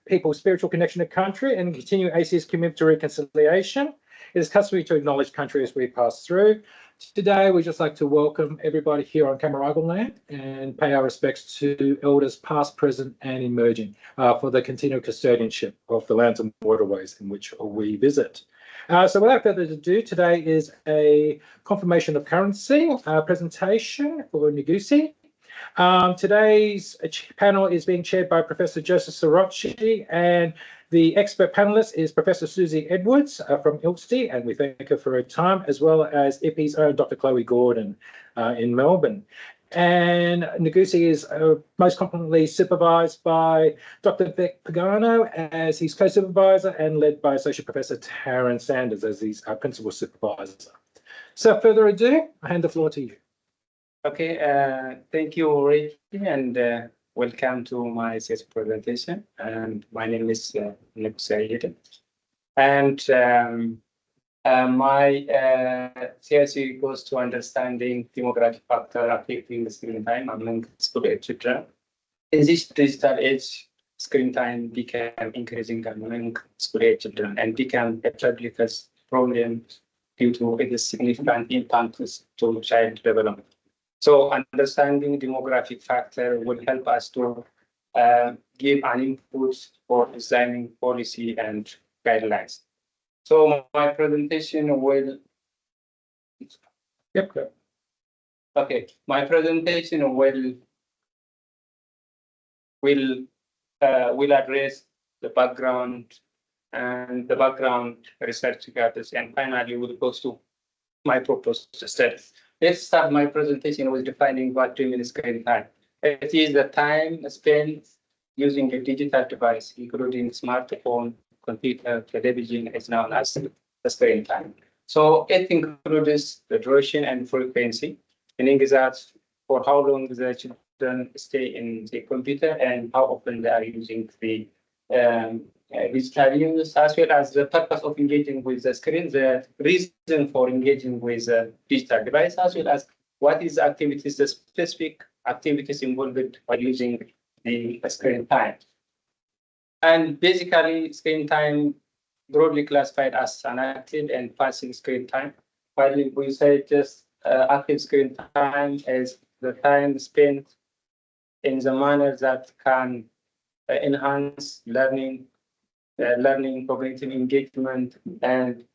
people's spiritual connection to country and continue AC's commitment to reconciliation. It is customary to acknowledge country as we pass through. Today, we'd just like to welcome everybody here on Camaragal land and pay our respects to elders past, present and emerging for the continued custodianship of the lands and waterways in which we visit. So without further ado, today is a confirmation of currency presentation for Nigusie. Today's panel is being chaired by Professor Joseph Sirocci, and the expert panelist is Professor Susie Edwards from ILSTE, and we thank her for her time, as well as IPPE's own Dr. Chloe Gordon in Melbourne. And Nigusie is most competently supervised by Dr. Beck Pagano as his co-supervisor and led by Associate Professor Taryn Sanders as his principal supervisor. So without further ado, I hand the floor to you. Okay, thank you, Ricky, and welcome to my CS presentation. And my name is Nigusie, and my CSE goes to understanding demographic factor affecting the screen time among school age children. In this digital age, screen time became increasing among school age children and became a public health problem due to its significant impact to child development. So understanding demographic factor will help us to give an input for designing policy and guidelines. So my presentation will. Yep. Okay, my presentation will address the background and the background research gathers, and finally we'll go to my proposed studies. Let's start my presentation with defining what do you mean screen time. It is the time spent using a digital device, including smartphone, computer, television, is known as the screen time. So it includes the duration and frequency, meaning that for how long the children stay in the computer and how often they are using the digital use, as well as the purpose of engaging with the screen, the reason for engaging with a digital device, as well as what is the activities, the specific activities involved by using the screen time. And basically, screen time broadly classified as an active and passive screen time. While we say just active screen time is the time spent in the manner that can enhance learning, cognitive engagement, and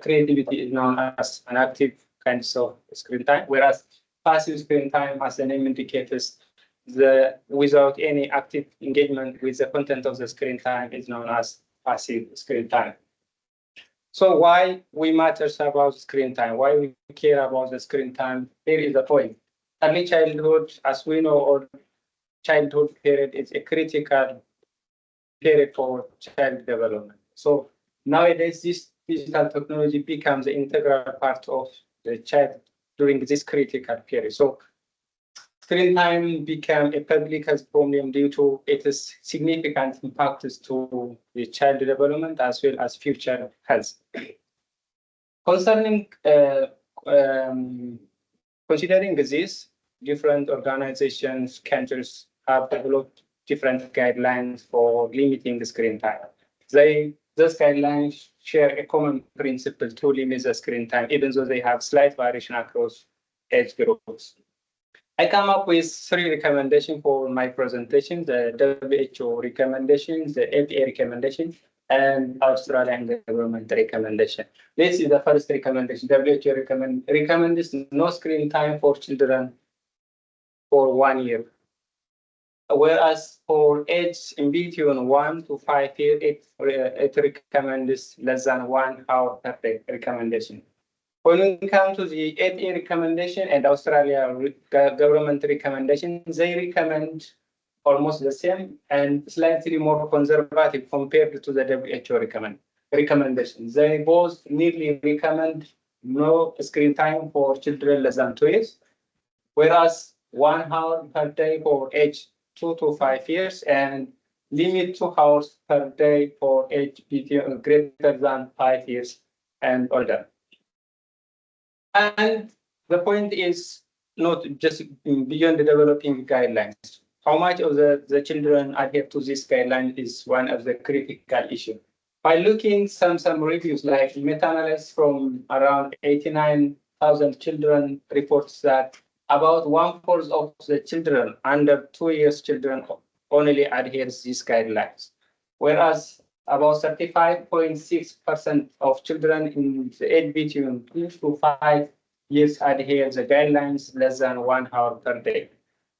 creativity is known as an active kind of screen time, whereas passive screen time, as the name indicates, without any active engagement with the content of the screen time is known as passive screen time. So why we matters about screen time? Why we care about the screen time? Here is the point. Early childhood, as we know, or childhood period is a critical period for child development. So nowadays, this digital technology becomes an integral part of the child during this critical period. So screen time became a public health problem due to its significant impacts to the child development as well as future health. Concerning considering this, different organizations, countries have developed different guidelines for limiting the screen time. Those guidelines share a common principle to limit the screen time, even though they have slight variation across age groups. I come up with 3 recommendations for my presentation: the WHO recommendations, the FDA recommendation, and Australian government recommendation. This is the first recommendation. WHO recommends no screen time for children for 1 year. Whereas for age in between 1 to 5 years, it recommends less than 1 hour per day recommendation. When we come to the FDA recommendation and Australia government recommendation, they recommend almost the same and slightly more conservative compared to the WHO recommendations. They both nearly recommend no screen time for children less than 2 years, whereas 1 hour per day for age 2 to 5 years and limit 2 hours per day for age greater than 5 years and older. And the point is not just beyond the developing guidelines. how much of the children adhere to this guideline is one of the critical issues. By looking some reviews like meta-analysis from around 89,000 children reports that about 1/4 of the children under 2 years children only adheres these guidelines, whereas about 35.6% of children in the age between 2 to 5 years adhere the guidelines less than 1 hour per day.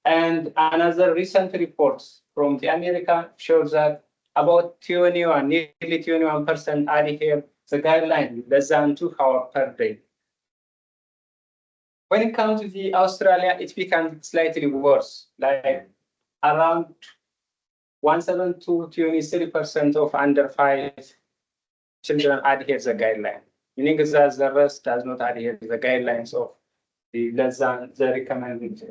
And another recent reports from the America shows that about 21, nearly 21% adhere the guideline less than 2 hours per day. When it comes to the Australia, it becomes slightly worse, like around 17 to 23% of under 5 children adhere the guideline, meaning that the rest does not adhere to the guidelines of the less than the recommended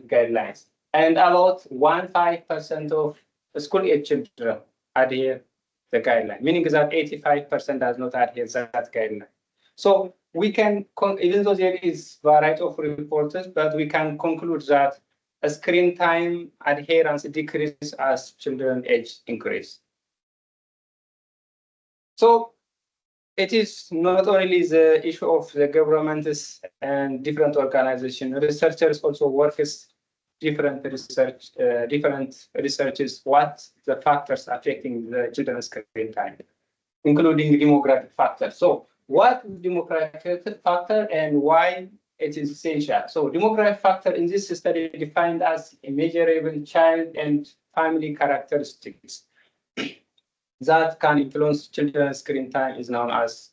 guidelines. And about 15% of school age children adhere the guideline, meaning that 85% does not adhere to that guideline. So we can, even though there is variety of reports, but we can conclude that a screen time adherence decreases as children age increase. So it is not only the issue of the governments and different organizations. Researchers also work with different researches what the factors affecting the children's screen time, including demographic factors. So what is demographic factor and why it is essential? So demographic factor in this study defined as a measurable child and family characteristics that can influence children's screen time is known as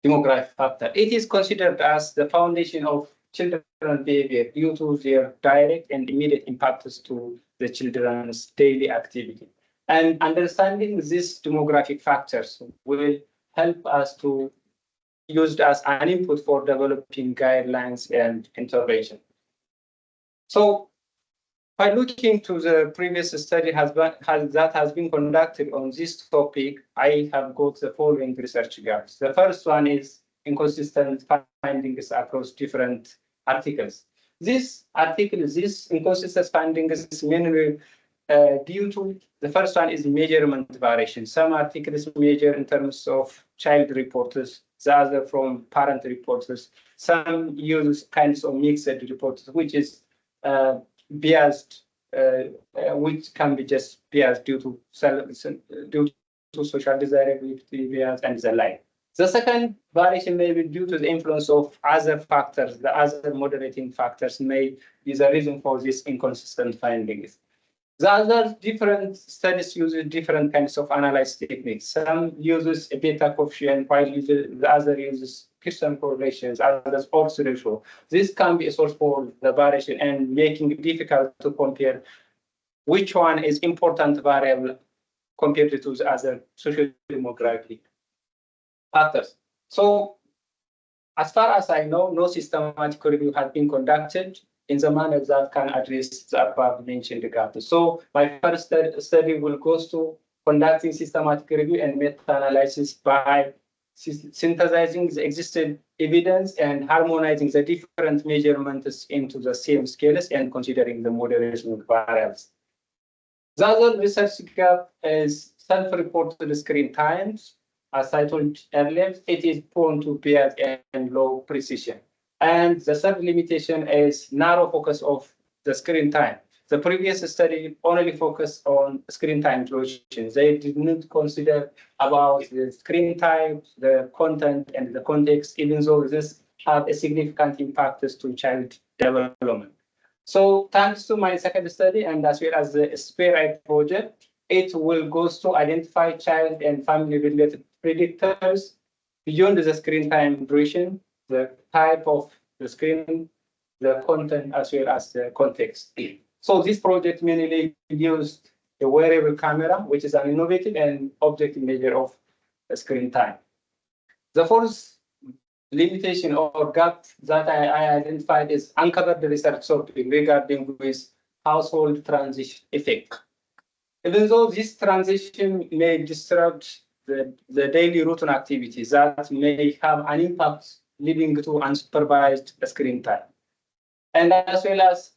demographic factor. It is considered as the foundation of children's behavior due to their direct and immediate impacts to the children's daily activity. And understanding these demographic factors will help us to use as an input for developing guidelines and intervention. So by looking to the previous study that has been conducted on this topic, I have got the following research gaps. The first one is inconsistent findings across different articles. These inconsistent findings is mainly due to the first one is measurement variation. Some articles measure in terms of child reports, the other from parent reports. Some use kinds of mixed reports, which is biased, which can be just biased due to social desirability bias and the like. The second variation may be due to the influence of other factors. The other moderating factors may be the reason for these inconsistent findings. The other different studies use different kinds of analysis techniques. Some uses a beta coefficient, while the other uses Pearson correlations, others odds ratio. This can be a source for the variation and making it difficult to compare which one is important variable compared to the other social demographic factors. So as far as I know, no systematic review has been conducted in the manner that can address the above mentioned gaps. So my first study will go to conducting systematic review and meta-analysis by synthesizing the existing evidence and harmonizing the different measurements into the same scales and considering the moderation variables. The other research gap is self-reported screen times. As I told earlier, it is prone to bias and low precision. And the third limitation is narrow focus of the screen time. The previous study only focused on screen time duration. They did not consider about the screen time, the content, and the context, even though this have a significant impact to child development. So thanks to my second study and as well as the SPARE project, it will go to identify child and family-related predictors beyond the screen time duration, the type of the screen, the content, as well as the context. So this project mainly used a wearable camera, which is an innovative and objective measure of the screen time. The fourth limitation or gap that I identified is uncovered research topic regarding with household transition effect. Even though this transition may disrupt the daily routine activities that may have an impact leading to unsupervised screen time. And as well as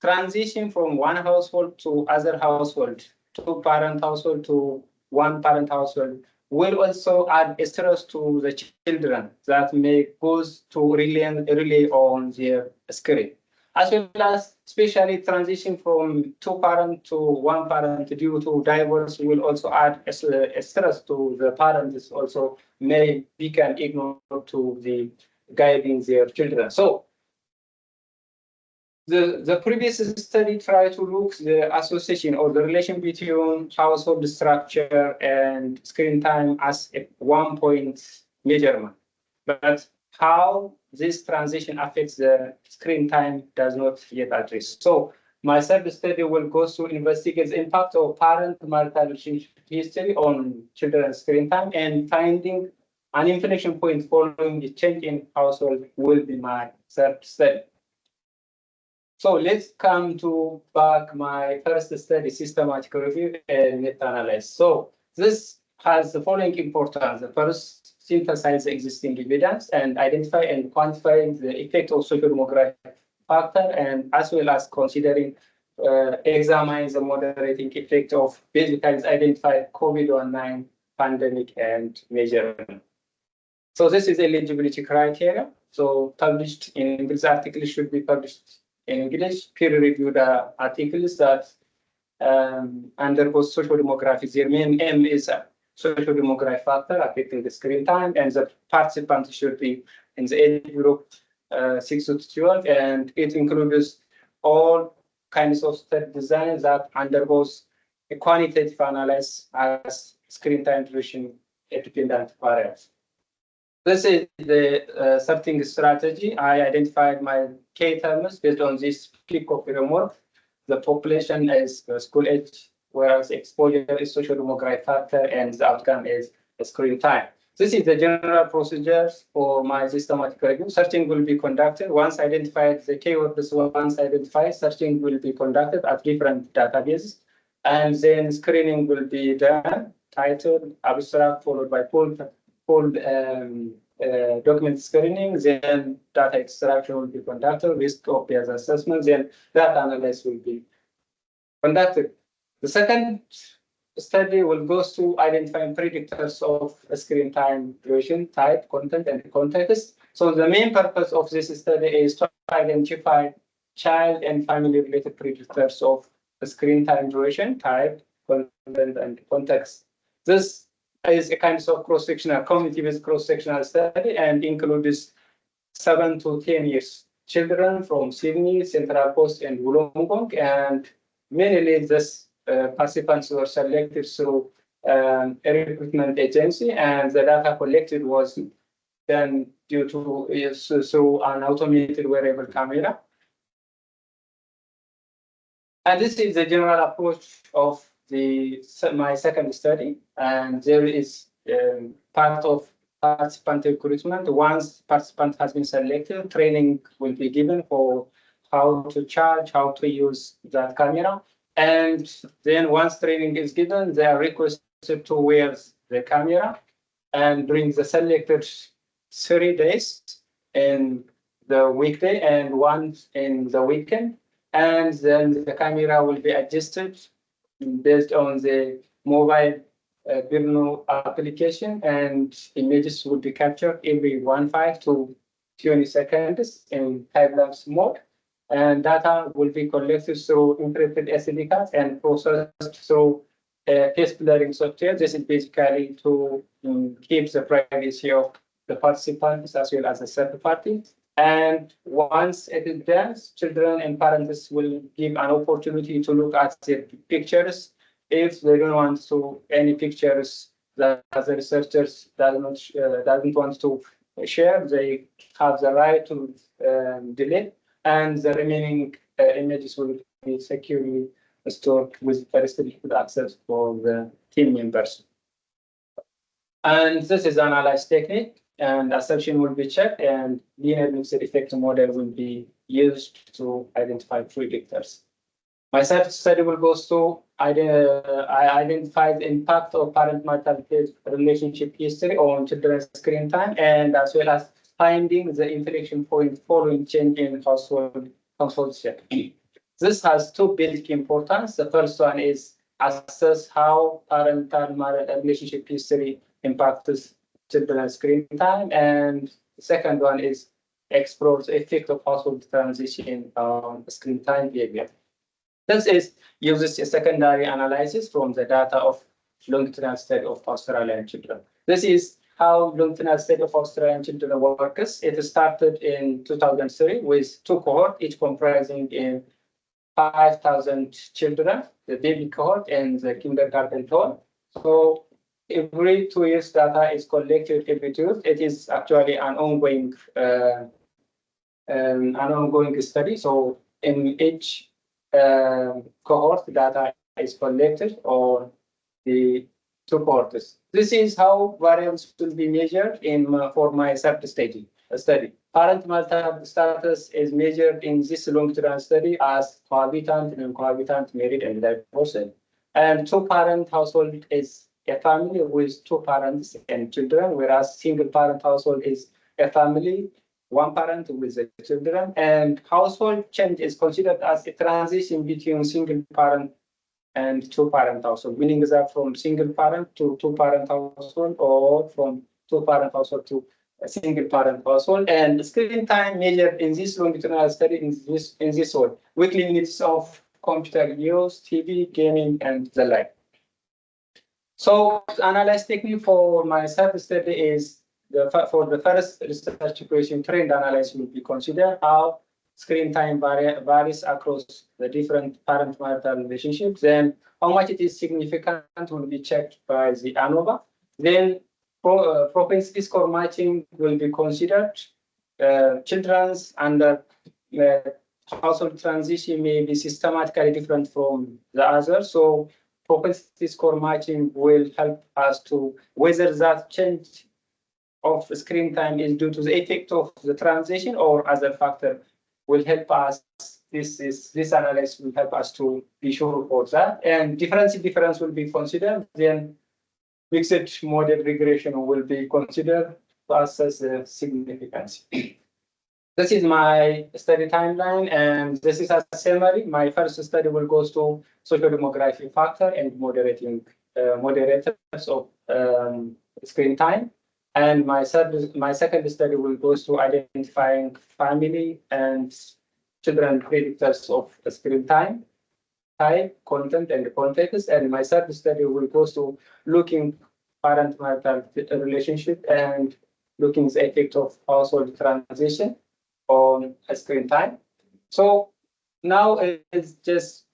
transition from one household to other household, two-parent household to one-parent household, will also add stress to the children that may cause to rely on their screen. As well as especially transition from two-parent to one-parent due to divorce will also add a stress to the parents, also may become ignorant to the guiding their children. So the previous study tried to look the association or the relation between household structure and screen time as a 1-point measurement. But how this transition affects the screen time does not yet address. So my sub-study will go to investigate the impact of parent-marital relationship history on children's screen time, and finding an inflection point following the change in household will be my third study. So let's come to back my first study, systematic review and meta-analysis. So this has the following importance. The first, synthesize the existing evidence and identify and quantify the effect of socio-demographic factor, and as well as considering examine the moderating effect of basically identify COVID-19 pandemic and measurement. So this is eligibility criteria. So published in English articles should be published in English, peer-reviewed articles that undergo social demographics. Their main aim is a social demographic factor affecting the screen time, and the participants should be in the age group 6 to 12, and it includes all kinds of study design that undergoes a quantitative analysis as screen time duration dependent variables. This is the sorting strategy. I identified my key terms based on this CoC framework. The population is school age, whereas exposure is social demographic factor, and the outcome is screen time. This is the general procedures for my systematic review. Searching will be conducted. Once identified, the keywords once identified, searching will be conducted at different databases, and then screening will be done, title, abstract, followed by pooled document screening, then data extraction will be conducted, risk of bias assessment, then data analysis will be conducted. The second study will go to identifying predictors of screen time duration, type, content, and context. So the main purpose of this study is to identify child and family-related predictors of screen time duration, type, content, and context. This is a kind of cross-sectional, community-based cross-sectional study, and includes 7 to 10 years children from Sydney, Central Coast, and Wollongong, and mainly this participants were selected through a recruitment agency, and the data collected was done due to through an automated wearable camera. And this is the general approach of my second study, and there is part of participant recruitment. Once participant has been selected, training will be given for how to charge, how to use that camera, and then once training is given, they are requested to wear the camera, and during the selected 3 days in the weekday and once in the weekend, and then the camera will be adjusted based on the mobile Birno application, and images will be captured every 15 to 20 seconds in time-lapse mode, and data will be collected through encrypted SD cards and processed through face blurring software. This is basically to keep the privacy of the participants as well as the third party. And once it is done, children and parents will give an opportunity to look at the pictures. If they don't want to any pictures that the researchers doesn't want to share, they have the right to delete, and the remaining images will be securely stored with restricted access for the team members. And this is an analyze technique, and assumption will be checked, and linear mixed effect model will be used to identify predictors. My third study will go to I identified the impact of parent-marital relationship history on children's screen time, and as well as finding the inflection point following change in household share. This has two basic importance. The first one is assess how parental relationship history impacts children's screen time, and the second one is explore the effect of household transition on screen time behavior. This uses a secondary analysis from the data of longitudinal study of Australian children. This is how longitudinal study of Australian children works. It started in 2003 with two cohorts, each comprising in 5,000 children, the baby cohort and the kindergarten cohort. So every 2 years data is collected every 2 years. It is actually an ongoing study. So in each cohort, data is collected on the two cohorts. This is how variables will be measured for my third study. Parent marital status is measured in this longitudinal study as cohabitant, non-cohabitant, married, and divorced. And two-parent household is a family with two parents and children, whereas single-parent household is a family, one parent with the children. And household change is considered as a transition between single-parent and two-parent household, meaning that from single-parent to two-parent household, or from two-parent household to a single-parent household. And screen time measured in this longitudinal study in this way: weekly minutes of computer use, TV, gaming, and the like. So the analysis technique for my third study is for the first research question trend analysis will be considered how screen time varies across the different parent-marital relationships. Then how much it is significant will be checked by the ANOVA. Then propensity score matching will be considered. Children's under household transition may be systematically different from the others. So propensity score matching will help us to whether that change of screen time is due to the effect of the transition or other factor will help us. This analysis will help us to be sure of that. And difference will be considered. Then mixed model regression will be considered to assess the significance. This is my study timeline, and this is a summary. My first study will go to socio-demographic factor and moderators of screen time. And my second study will go to identifying family and children predictors of screen time, type, content, and context. And my third study will go to looking parent-marital relationship and looking the effect of household transition on screen time. So now it's just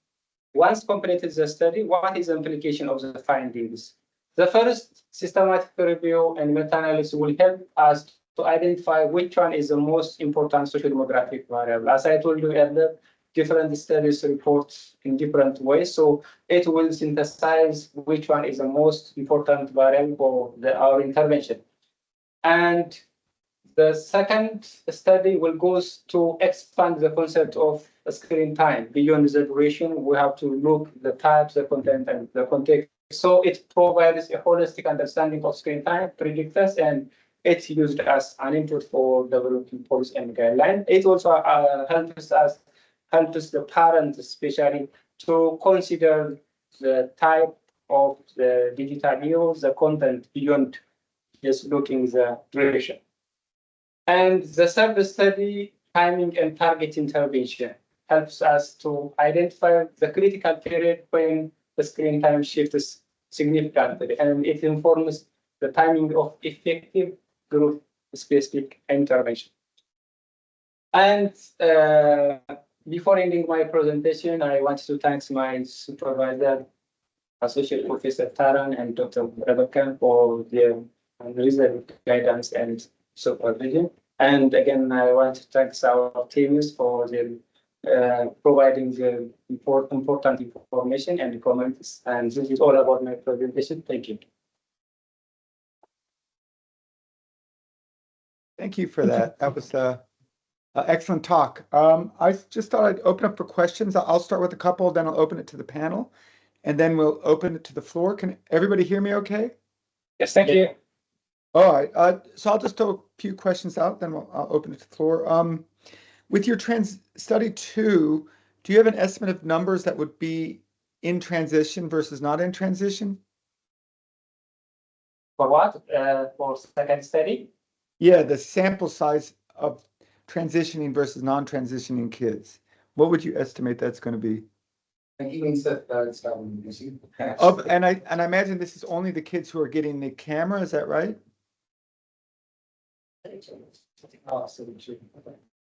once completed the study, what is the implication of the findings? The first systematic review and meta-analysis will help us to identify which one is the most important socio-demographic variable. As I told you earlier, different studies report in different ways, so it will synthesize which one is the most important variable for our intervention. And the second study will go to expand the concept of screen time beyond the duration. We have to look the types, the content, and the context. So it provides a holistic understanding of screen time predictors, and it's used as an input for developing policy and guidelines. It also helps the parents, especially, to consider the type of the digital use, the content beyond just looking the duration. And the third study, timing and target intervention, helps us to identify the critical period when the screen time shifts significantly, and it informs the timing of effective group-specific intervention. And before ending my presentation, I want to thank my supervisor, Associate Professor Taran and Dr. Rebecca, for their reasonable guidance and supervision. And again, I want to thank our teams for their providing the important information and comments. And this is all about my presentation. Thank you. Thank you for that. That was an excellent talk. I just thought I'd open up for questions. I'll start with a couple, then I'll open it to the panel, and then we'll open it to the floor. Can everybody hear me okay? Yes, thank you. All right. So I'll just throw a few questions out, then I'll open it to the floor. With your study 2, Do you have an estimate of numbers that would be in transition versus not in transition? For what? For second study? Yeah, the sample size of transitioning versus non-transitioning kids. What would you estimate that's going to be? And he means that third study, you see. And I imagine this is only the kids who are getting the camera, is that right?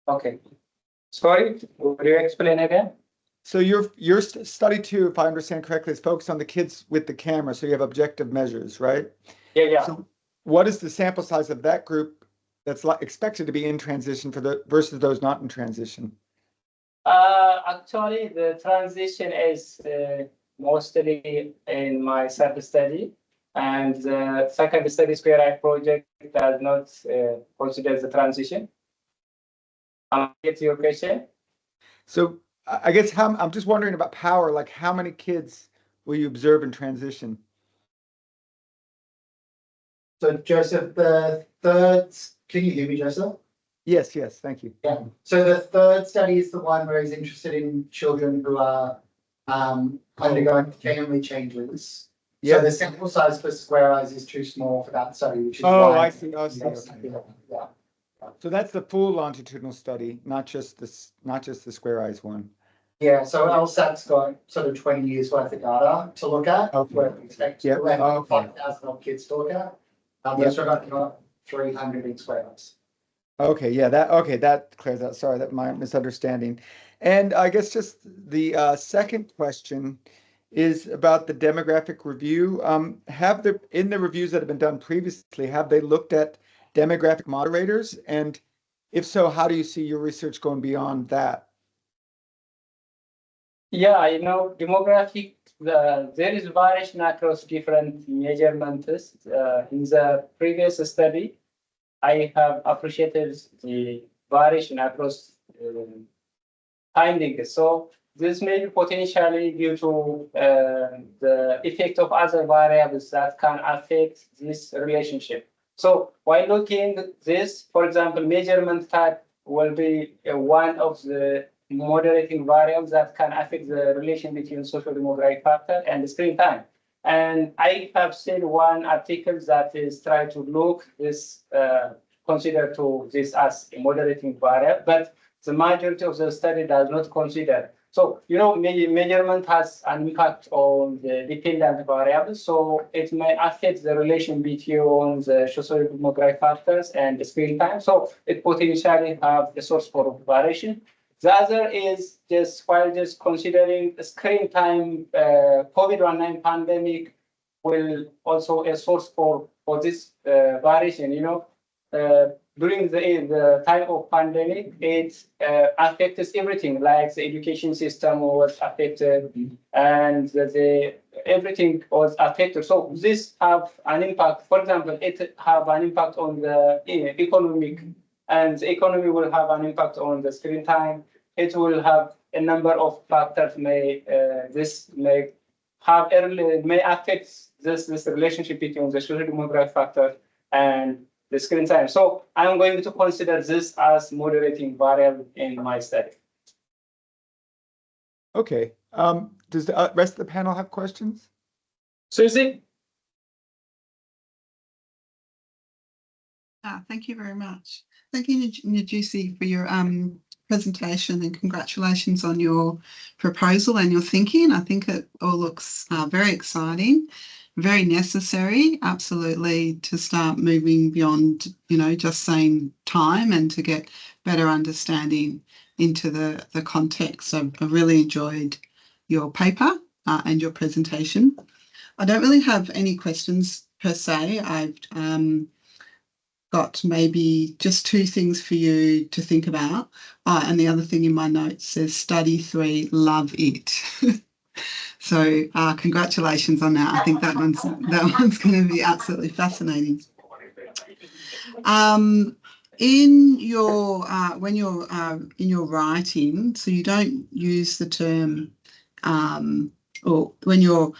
Okay. Sorry, would you explain again? So your study two, if I understand correctly, is focused on the kids with the camera, so you have objective measures, right? Yeah. So what is the sample size of that group that's expected to be in transition for the versus those not in transition? Actually, the transition is mostly in my sub-study, and the second study Square Eye project does not consider the transition. Get your question? So I guess I'm just wondering about power, like how many kids will you observe in transition? So Joseph, the third, can you hear me, Joseph? Yes, thank you. Yeah. So the third study is the one where he's interested in children who are undergoing family changes. Yeah. So the sample size for Square Eyes is too small for that study, which is Oh, why. I see. Okay. Yeah. So that's the full longitudinal study, not just the Square Eyes one. Yeah, so LSAT's got sort of 20 years worth of data to look at. Okay. Where we expect Yep. around Okay. 5,000 of kids to look at. Yep. So I've got 300 in Square Eyes. Okay, yeah, that clears out. Sorry, that my misunderstanding. And I guess just the second question is about the demographic review. In the reviews that have been done previously, have they looked at demographic moderators? And if so, how do you see your research going beyond that? Yeah, demographic, there is variation across different measurements. In the previous study, I have appreciated the variation across findings. So this may be potentially due to the effect of other variables that can affect this relationship. So while looking at this, for example, measurement type will be one of the moderating variables that can affect the relation between social demographic factor and the screen time. And I have seen one article that is trying to look this, consider to this as a moderating variable, but the majority of the study does not consider. So, measurement has an impact on the dependent variables. So it may affect the relation between the social demographic factors and the screen time. So it potentially have a source for variation. The other is while considering the screen time, COVID-19 pandemic will also a source for this variation. During the time of pandemic, it affects everything, like the education system was affected, and everything was affected. So this have an impact. For example, it have an impact on the economic, and the economy will have an impact on the screen time. It will have a number of factors. May affect this relationship between the social demographic factor and the screen time. So I'm going to consider this as moderating variable in my study. Okay. Does the rest of the panel have questions? Susie? Thank you very much. Thank you, Nigusie, for your presentation, and congratulations on your proposal and your thinking. I think it all looks very exciting, very necessary, absolutely, to start moving beyond, just saying time and to get better understanding into the context. So I really enjoyed your paper and your presentation. I don't really have any questions per se. I've got maybe just two things for you to think about. And the other thing in my notes says study 3, love it. So congratulations on that. I think that one's going to be absolutely fascinating. In your when you're in your writing, so you don't use the term, or when you're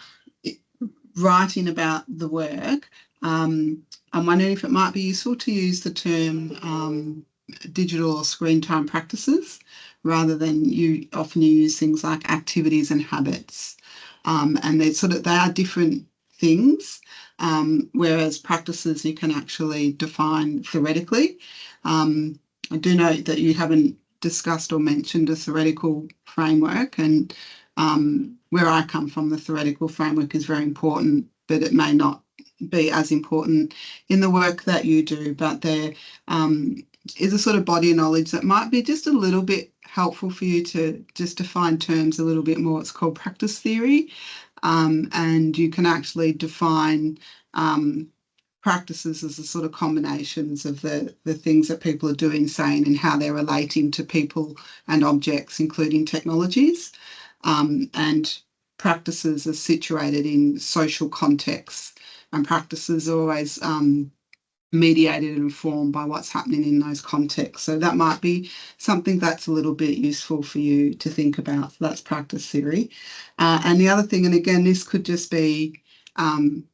writing about the work, I'm wondering if it might be useful to use the term digital or screen time practices rather than you use things like activities and habits. And they are different things, whereas practices you can actually define theoretically. I do note that you haven't discussed or mentioned a theoretical framework, and where I come from, the theoretical framework is very important, but it may not be as important in the work that you do. But there is a sort of body of knowledge that might be just a little bit helpful for you to just define terms a little bit more. It's called practice theory, and you can actually define practices as the sort of combinations of the things that people are doing, saying, and how they're relating to people and objects, including technologies. And practices are situated in social contexts, and practices are always mediated and informed by what's happening in those contexts. So that might be something that's a little bit useful for you to think about. So that's practice theory. And the other thing, and again, this could just be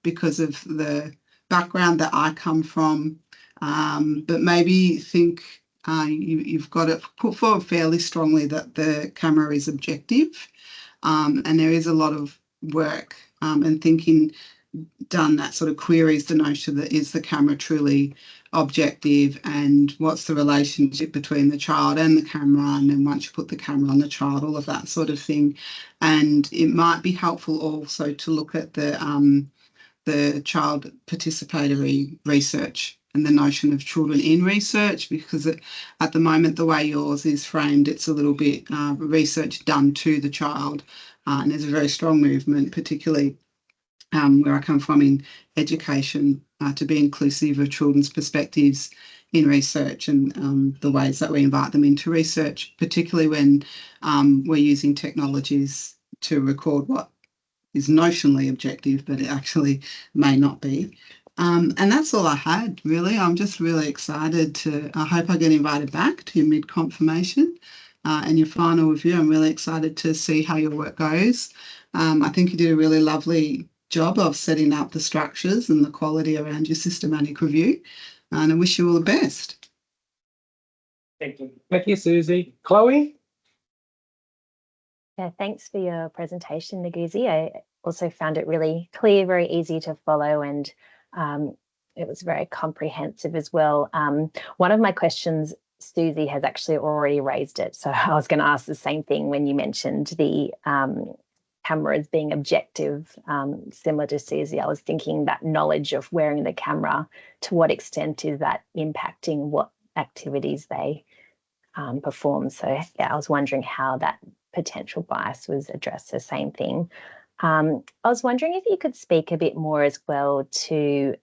because of the background that I come from, but maybe think you've got it put forward fairly strongly that the camera is objective, and there is a lot of work and thinking done that sort of queries the notion that is the camera truly objective, and what's the relationship between the child and the camera, and then once you put the camera on the child, all of that sort of thing. And it might be helpful also to look at the child participatory research and the notion of children in research, because at the moment, the way yours is framed, it's a little bit research done to the child, and there's a very strong movement, particularly where I come from in education, to be inclusive of children's perspectives in research, and the ways that we invite them into research, particularly when we're using technologies to record what is notionally objective, but it actually may not be. And that's all I had, really. I'm just really excited I hope I get invited back to your mid-confirmation and your final review. I'm really excited to see how your work goes. I think you did a really lovely job of setting up the structures and the quality around your systematic review, and I wish you all the best. Thank you. Thank you, Susie. Chloe? Yeah, thanks for your presentation, Nigusie. I also found it really clear, very easy to follow, and it was very comprehensive as well. One of my questions, Susie has actually already raised it, so I was going to ask the same thing when you mentioned the camera as being objective, similar to Susie. I was thinking that knowledge of wearing the camera, to what extent is that impacting what activities they perform? So yeah, I was wondering how that potential bias was addressed. The same thing. I was wondering if you could speak a bit more as well to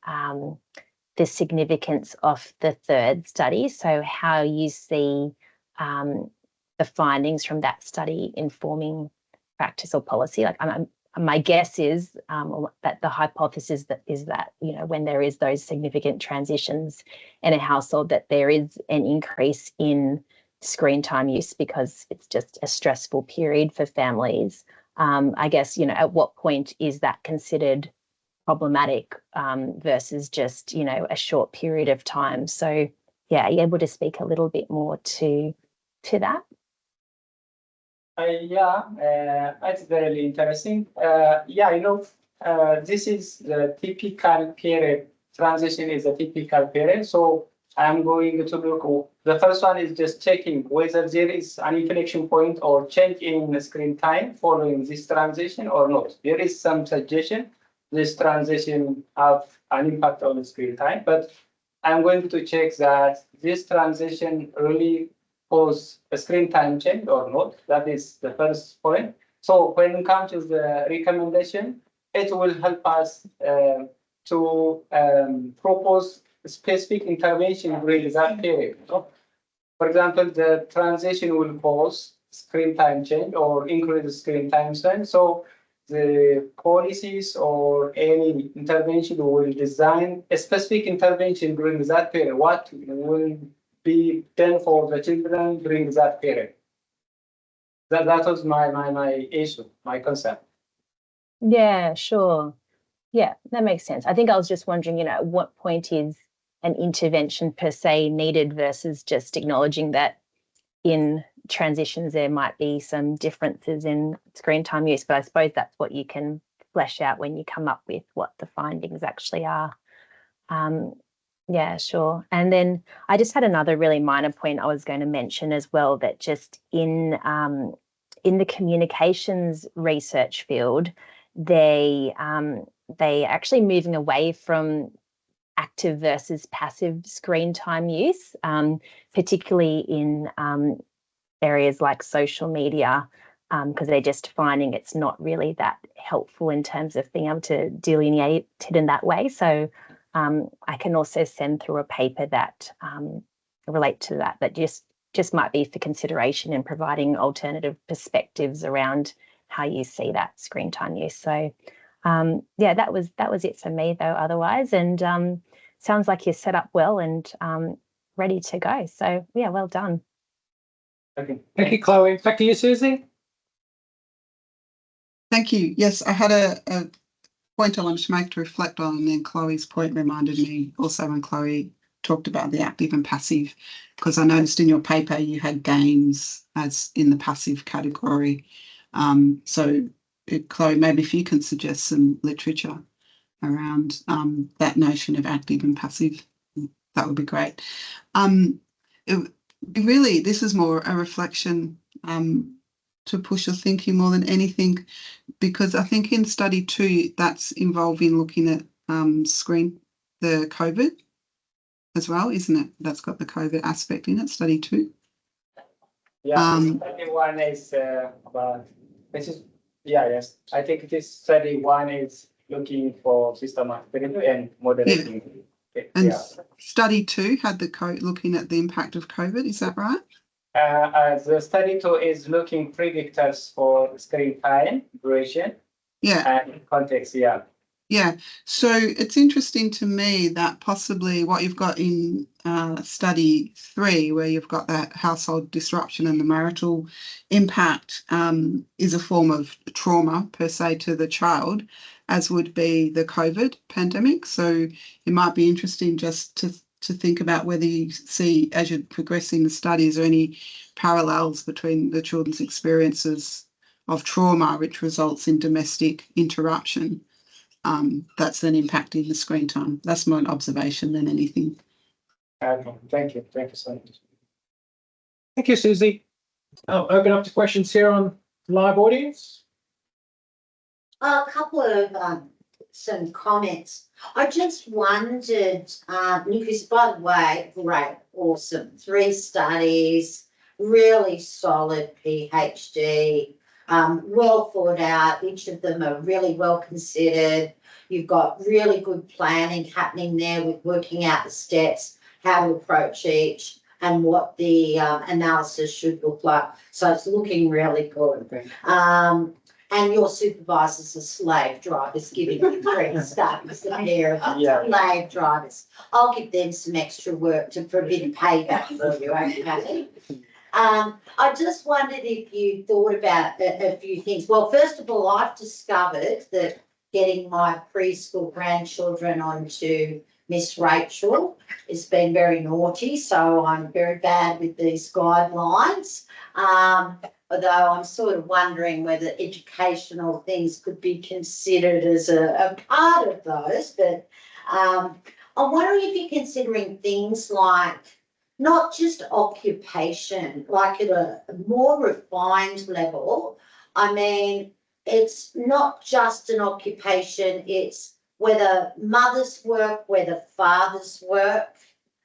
the significance of the third study. So how you see the findings from that study informing practice or policy. Like my guess is that the hypothesis is that, you know, when there is those significant transitions in a household, that there is an increase in screen time use because it's just a stressful period for families. I guess, you know, at what point is that considered problematic versus just, you know, a short period of time? So yeah, are you able to speak a little bit more to that? It's very interesting. This is the typical period. Transition is a typical period. So I'm going to look. The first one is just checking whether there is an inflection point or change in the screen time following this transition or not. There is some suggestion this transition have an impact on the screen time, but I'm going to check that this transition really cause a screen time change or not. That is the first point. So when it comes to the recommendation, it will help us to propose specific intervention during that period. For example, the transition will cause screen time change or increase the screen time change. So the policies or any intervention will design a specific intervention during that period. What will be done for the children during that period? That was my issue, my concern. Yeah, sure. Yeah, that makes sense. I think I was just wondering, you know, at what point is an intervention per se needed versus just acknowledging that in transitions, there might be some differences in screen time use, but I suppose that's what you can flesh out when you come up with what the findings actually are. Yeah, sure. And then I just had another really minor point I was going to mention as well, that just in the communications research field, they actually moving away from active versus passive screen time use, particularly in areas like social media, because they're just finding it's not really that helpful in terms of being able to delineate it in that way. So I can also send through a paper that relate to that just might be for consideration in providing alternative perspectives around how you see that screen time use. So yeah, that was it for me though otherwise, and sounds like you're set up well and ready to go. So yeah, well done. Okay. Thank you, Chloe. Back to you, Susie. Thank you. Yes, I had a point I wanted to make to reflect on, and then Chloe's point reminded me also when Chloe talked about the active and passive, because I noticed in your paper you had games as in the passive category. So Chloe, maybe if you can suggest some literature around that notion of active and passive, that would be great. Really, this is more a reflection to push your thinking more than anything, because I think in study 2, that's involving looking at the COVID as well, isn't it? That's got the COVID aspect in it, study 2. Yeah, study 1 is about, this is, yes. I think this study 1 is looking for systematic and moderating. And study 2 had looking at the impact of COVID, is that right? The study 2 is looking predictors for screen time, duration, and context, Yeah, so it's interesting to me that possibly what you've got in study 3, where you've got that household disruption and the marital impact, is a form of trauma per se to the child, as would be the COVID pandemic. So it might be interesting just to think about whether you see, as you're progressing the studies, or any parallels between the children's experiences of trauma, which results in domestic interruption. That's then impacting the screen time. That's more an observation than anything. Okay, thank you so much. Thank you, Susie. I'll open up to questions here on live audience. A couple of some comments. I just wondered, Nigusie, by the way, great, awesome, 3 studies, really solid PhD, well thought out. Each of them are really well considered. You've got really good planning happening there with working out the steps, how to approach each, and what the analysis should look like. So it's looking really good. And your supervisors are slave drivers, giving you 3 studies, the pair of slave drivers. I'll give them some extra work for a bit of payback for you, okay? I just wondered if you thought about a few things. Well, first of all, I've discovered that getting my preschool grandchildren onto Miss Rachel has been very naughty, so I'm very bad with these guidelines. Although I'm sort of wondering whether educational things could be considered as a part of those. But I'm wondering if you're considering things like not just occupation, like at a more refined level. I mean, it's not just an occupation, it's whether mothers work, whether fathers work.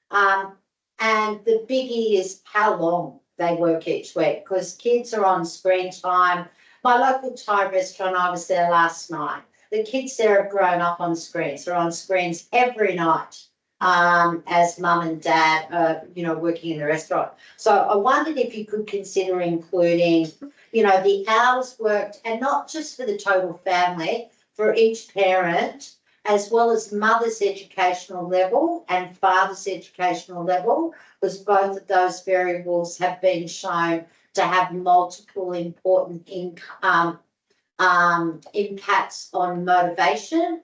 And the biggie is how long they work each week, because kids are on screen time. My local Thai restaurant, I was there last night. The kids there have grown up on screens. They're on screens every night as mum and dad are, working in the restaurant. So I wondered if you could consider including, the hours worked, and not just for the total family, for each parent, as well as mother's educational level and father's educational level, because both of those variables have been shown to have multiple important impacts on motivation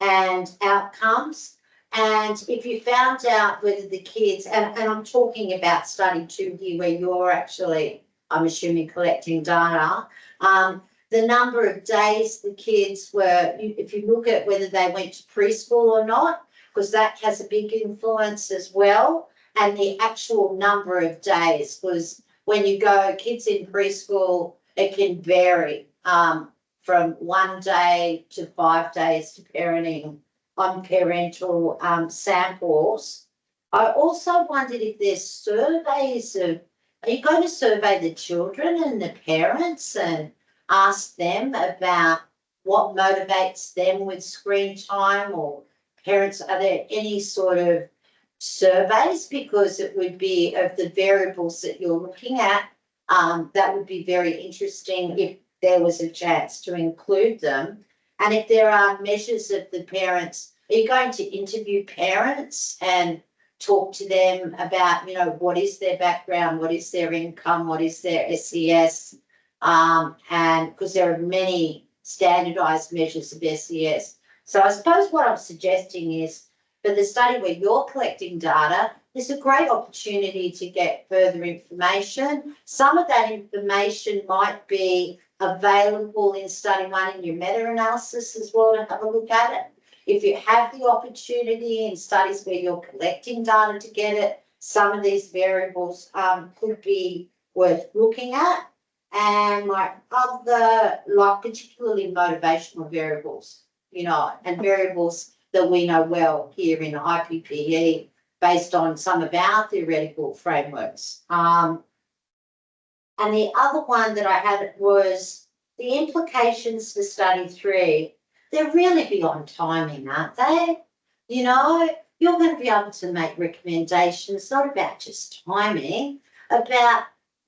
and outcomes. And if you found out whether the kids, and I'm talking about study 2 here, where you're actually I'm assuming collecting data. The number of days the kids were, if you look at whether they went to preschool or not, because that has a big influence as well, and the actual number of days, because when you go kids in preschool, it can vary from 1 day to 5 days depending on parental samples. I also wondered if there's surveys of, are you going to survey the children and the parents and ask them about what motivates them with screen time, or parents, are there any sort of surveys? Because it would be of the variables that you're looking at, that would be very interesting if there was a chance to include them. And if there are measures of the parents, are you going to interview parents and talk to them about, you know, what is their background, what is their income, what is their SES? And because there are many standardised measures of SES. So I suppose what I'm suggesting is, for the study where you're collecting data, there's a great opportunity to get further information. Some of that information might be available in study 1 in your meta-analysis as well to have a look at it. If you have the opportunity in studies where you're collecting data to get it, some of these variables could be worth looking at. And my other, like particularly motivational variables, you know, and variables that we know well here in IPPE based on some of our theoretical frameworks. And the other one that I had was the implications for study 3. They're really beyond timing, aren't they? You know, you're going to be able to make recommendations, not about just timing, about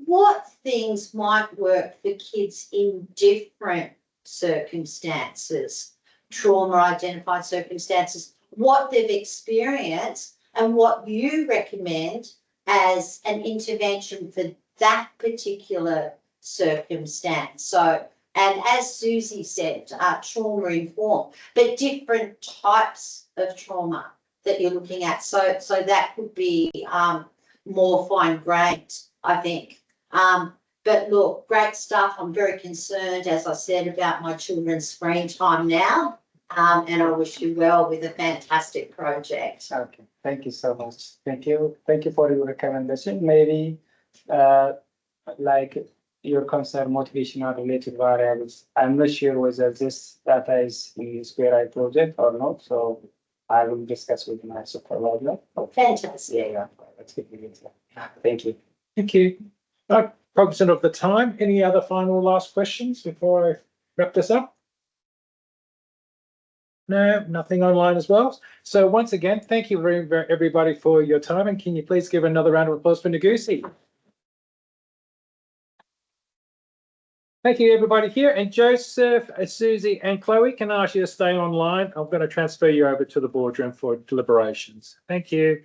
what things might work for kids in different circumstances, trauma-identified circumstances, what they've experienced and what you recommend as an intervention for that particular circumstance. So, and as Susie said, trauma-informed, but different types of trauma that you're looking at. So that could be more fine-grained, I think. But look, great stuff. I'm very concerned, as I said, about my children's screen time now. And I wish you well with a fantastic project. Okay, thank you so much. Thank you for your recommendation. Maybe like your concern, motivational related variables. I'm not sure whether this data is in Square Eye project or not, so I will discuss with my supervisor. Fantastic. Yeah, that's good. Thank you. Thank you. Cognizant of the time, any other final last questions before I wrap this up? No, nothing online as well. So once again, thank you very everybody for your time, and can you please give another round of applause for Nigusie? Thank you everybody here, and Joseph, Susie and Chloe, can I ask you to stay online? I'm going to transfer you over to the boardroom for deliberations. Thank you.